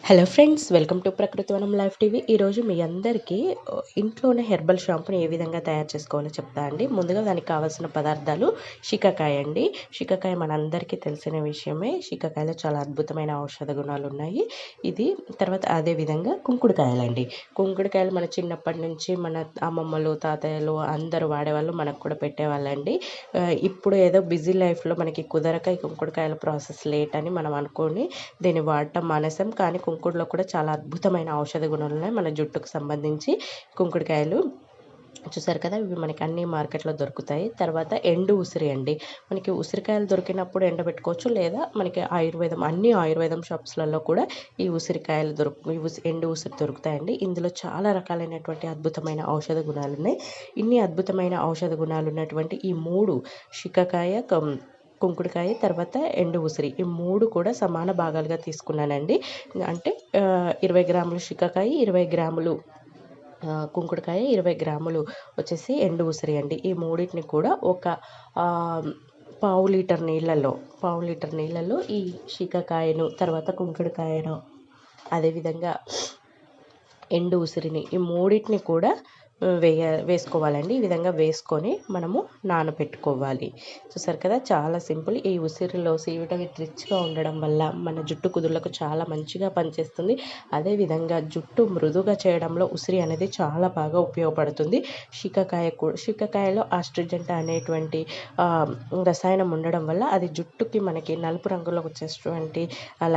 Hello friends, welcome to ప్రకృతి వనం live TV. ఈరోజు మీ అందరికీ ఇంట్లోనే హెర్బల్ షాంపూని ఏ విధంగా తయారు చేసుకోవాలో చెప్తా అండి. ముందుగా దానికి కావాల్సిన పదార్థాలు షికాకాయ అండి. షికాకాయ మనందరికీ తెలిసిన విషయమే. షికాకాయలో చాలా అద్భుతమైన ఔషధ గుణాలు ఉన్నాయి. ఇది తర్వాత అదేవిధంగా కుంకుడుకాయలండి. కుంకుడుకాయలు మన చిన్నప్పటి నుంచి మన అమ్మమ్మలు తాతయ్యలు అందరూ వాడేవాళ్ళు, మనకు కూడా పెట్టేవాళ్ళండి. ఇప్పుడు ఏదో బిజీ లైఫ్లో మనకి కుదరక ఈ కుంకుడుకాయల ప్రాసెస్ లేట్ అని మనం అనుకొని దీన్ని వాడటం మానేసాం. కానీ కుంకుడులో కూడా చాలా అద్భుతమైన ఔషధ గుణాలు ఉన్నాయి. మన జుట్టుకు సంబంధించి కుంకుడుకాయలు చూసారు కదా, ఇవి మనకి అన్ని మార్కెట్లో దొరుకుతాయి. తర్వాత ఎండు ఉసిరి అండి. మనకి ఉసిరికాయలు దొరికినప్పుడు ఎండబెట్టుకోవచ్చు, లేదా మనకి అన్ని ఆయుర్వేదం షాప్స్లలో కూడా ఈ ఉసిరికాయలు ఎండు ఉసిరి దొరుకుతాయండి. ఇందులో చాలా రకాలైనటువంటి అద్భుతమైన ఔషధ గుణాలు ఉన్నాయి. ఇన్ని అద్భుతమైన ఔషధ గుణాలు ఉన్నటువంటి ఈ మూడు, షికాకాయ, కుంకుడుకాయ, తర్వాత ఎండు ఉసిరి, ఈ మూడు కూడా సమాన భాగాలుగా తీసుకున్నానండి. అంటే 20 గ్రాములు షికాకాయ, 20 గ్రాములు కుంకుడుకాయ, 20 గ్రాములు వచ్చేసి ఎండు ఉసిరి అండి. ఈ మూడింటిని కూడా ఒక పావు లీటర్ నీళ్ళల్లో ఈ షికాకాయను, తర్వాత కుంకుడుకాయను, అదేవిధంగా ఎండు ఉసిరిని, ఈ మూడింటిని కూడా వేసుకోవాలండి. ఈ విధంగా వేసుకొని మనము నానబెట్టుకోవాలి. చూసారు కదా, చాలా సింపుల్. ఈ ఉసిరిలో సి విటమిన్ రిచ్గా ఉండడం వల్ల మన జుట్టు కుదుళ్ళకు చాలా మంచిగా పనిచేస్తుంది. అదేవిధంగా జుట్టు మృదుగా చేయడంలో ఉసిరి అనేది చాలా బాగా ఉపయోగపడుతుంది. షికాకాయలో ఆస్ట్రిజెంట్ అనేటువంటి రసాయనం ఉండడం వల్ల అది జుట్టుకి మనకి నలుపు రంగులో వచ్చేటువంటి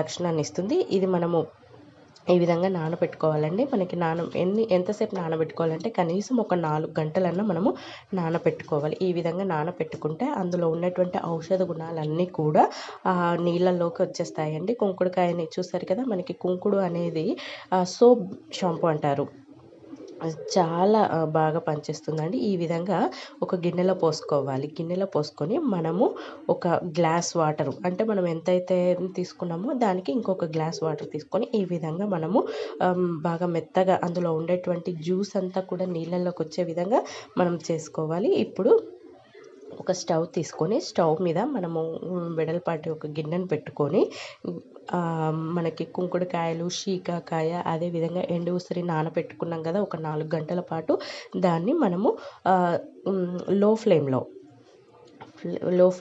లక్షణాన్ని ఇస్తుంది. ఇది మనము ఈ విధంగా నానబెట్టుకోవాలండి. మనకి ఎంతసేపు నానబెట్టుకోవాలంటే కనీసం ఒక 4 గంటలన్నా మనము నానబెట్టుకోవాలి. ఈ విధంగా నానబెట్టుకుంటే అందులో ఉన్నటువంటి ఔషధ గుణాలన్నీ కూడా నీళ్ళల్లోకి వచ్చేస్తాయండి. కుంకుడుకాయని చూసారు కదా, మనకి కుంకుడు అనేది సోప్ షాంపూ అంటారు. చాలా బాగా పనిచేస్తుందండి. ఈ విధంగా ఒక గిన్నెలో పోసుకొని మనము ఒక గ్లాస్ వాటరు, అంటే మనం ఎంతైతే తీసుకున్నామో దానికి ఇంకొక గ్లాస్ వాటర్ తీసుకొని ఈ విధంగా మనము బాగా మెత్తగా అందులో ఉండేటువంటి జ్యూస్ అంతా కూడా నీళ్ళల్లోకి వచ్చే విధంగా మనం చేసుకోవాలి. ఇప్పుడు ఒక స్టవ్ తీసుకొని స్టవ్ మీద మనము వెడల్పాటి ఒక గిన్నెను పెట్టుకొని మనకి కుంకుడుకాయలు, షికాకాయ, అదేవిధంగా ఎండు ఉసిరి నానబెట్టుకున్నాం కదా ఒక 4 గంటల పాటు, దాన్ని మనము లో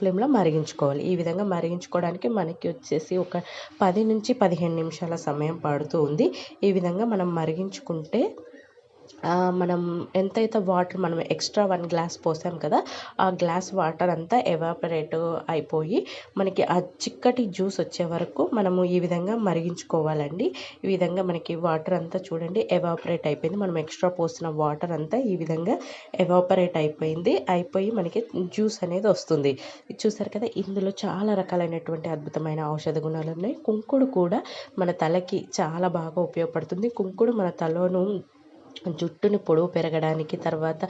ఫ్లేమ్లో మరిగించుకోవాలి. ఈ విధంగా మరిగించుకోవడానికి మనకి వచ్చేసి ఒక 10 నుంచి 15 నిమిషాల సమయం పడుతూ ఉంది. ఈ విధంగా మనం మరిగించుకుంటే మనం ఎంతైతే వాటర్ మనం ఎక్స్ట్రా 1 గ్లాస్ పోసాం కదా, ఆ గ్లాస్ వాటర్ అంతా ఎవాపరేట్ అయిపోయి మనకి ఆ చిక్కటి జ్యూస్ వచ్చే వరకు మనము ఈ విధంగా మరిగించుకోవాలండి. ఈ విధంగా మనకి వాటర్ అంతా చూడండి ఎవాపరేట్ అయిపోయింది. మనం ఎక్స్ట్రా పోసిన వాటర్ అంతా ఈ విధంగా ఎవాపరేట్ అయిపోయి మనకి జ్యూస్ అనేది వస్తుంది. చూసారు కదా, ఇందులో చాలా రకాలైనటువంటి అద్భుతమైన ఔషధ గుణాలు ఉన్నాయి. కుంకుడు కూడా మన తలకి చాలా బాగా ఉపయోగపడుతుంది. కుంకుడు మన తలను జుట్టుని పొడవు పెరగడానికి, తర్వాత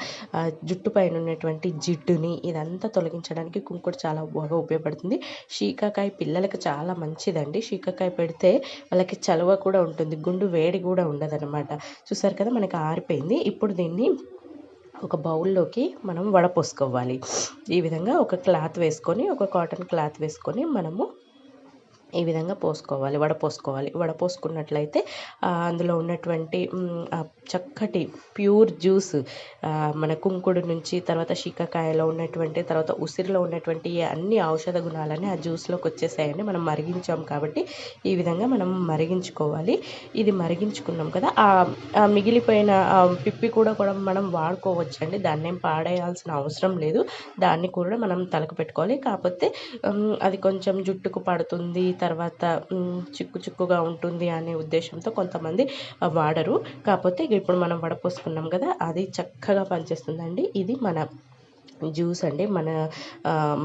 జుట్టు పైన ఉన్నటువంటి జిడ్డుని ఇదంతా తొలగించడానికి కుంకుడు చాలా బాగా ఉపయోగపడుతుంది. షికాకాయ పిల్లలకి చాలా మంచిదండి. షికాకాయ పెడితే వాళ్ళకి చలువ కూడా ఉంటుంది, గుండు వేడి కూడా ఉండదన్నమాట. చూసారు కదా, మనకి ఆరిపోయింది. ఇప్పుడు దీన్ని ఒక బౌల్లోకి మనం వడపోసుకోవాలి. ఈ విధంగా ఒక కాటన్ క్లాత్ వేసుకొని మనము ఈ విధంగా వడపోసుకున్నట్లయితే అందులో ఉన్నటువంటి చక్కటి ప్యూర్ జ్యూస్ మన కుంకుడు నుంచి, తర్వాత షికాకాయలో ఉన్నటువంటి, తర్వాత ఉసిరిలో ఉన్నటువంటి అన్ని ఔషధ గుణాలని ఆ జ్యూస్లోకి వచ్చేసాయండి. మనం మరిగించాం కాబట్టి ఈ విధంగా మనం మరిగించుకోవాలి. ఇది మరిగించుకున్నాం కదా, ఆ మిగిలిపోయిన పిప్పి కూడా మనం వాడుకోవచ్చండి. దాన్ని ఏం పాడేయాల్సిన అవసరం లేదు. దాన్ని కూడా మనం తలకు పెట్టుకోవాలి. కాకపోతే అది కొంచెం జుట్టుకు పడుతుంది, తర్వాత చిక్కుగా ఉంటుంది అనే ఉద్దేశంతో కొంతమంది వాడరు. కాకపోతే ఇప్పుడు మనం వడపోసుకున్నాం కదా, అది చక్కగా పనిచేస్తుందండి. ఇది మన జ్యూస్ అండి.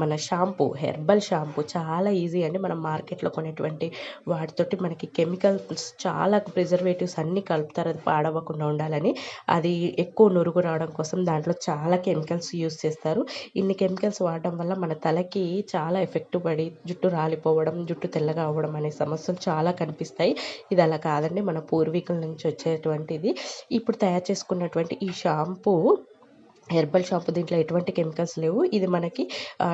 మన షాంపూ, హెర్బల్ షాంపూ చాలా ఈజీ అండి. మనం మార్కెట్లో కొనేటువంటి వాటితోటి మనకి కెమికల్స్, చాలా ప్రిజర్వేటివ్స్ అన్నీ కలుపుతారు అది పాడవకుండా ఉండాలని. అది ఎక్కువ నురుగు రావడం కోసం దాంట్లో చాలా కెమికల్స్ యూస్ చేస్తారు. ఇన్ని కెమికల్స్ వాడడం వల్ల మన తలకి చాలా ఎఫెక్ట్ పడి జుట్టు రాలిపోవడం, జుట్టు తెల్లగా అవ్వడం అనే సమస్యలు చాలా కనిపిస్తాయి. ఇది అలా కాదండి, మన పూర్వీకుల నుంచి వచ్చేటువంటిది. ఇప్పుడు తయారు చేసుకున్నటువంటి ఈ షాంపూ హెర్బల్ షాంపూ దీంట్లో ఎటువంటి కెమికల్స్ లేవు. ఇది మనకి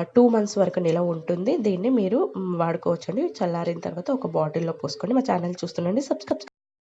2 మంత్స్ వరకు నిలవ ఉంటుంది. దీన్ని మీరు వాడుకోవచ్చండి. చల్లారిన తర్వాత ఒక బాటిల్‌లో పోసుకోండి. మా ఛానల్ చూస్తుండండి. సబ్స్క్రైబ్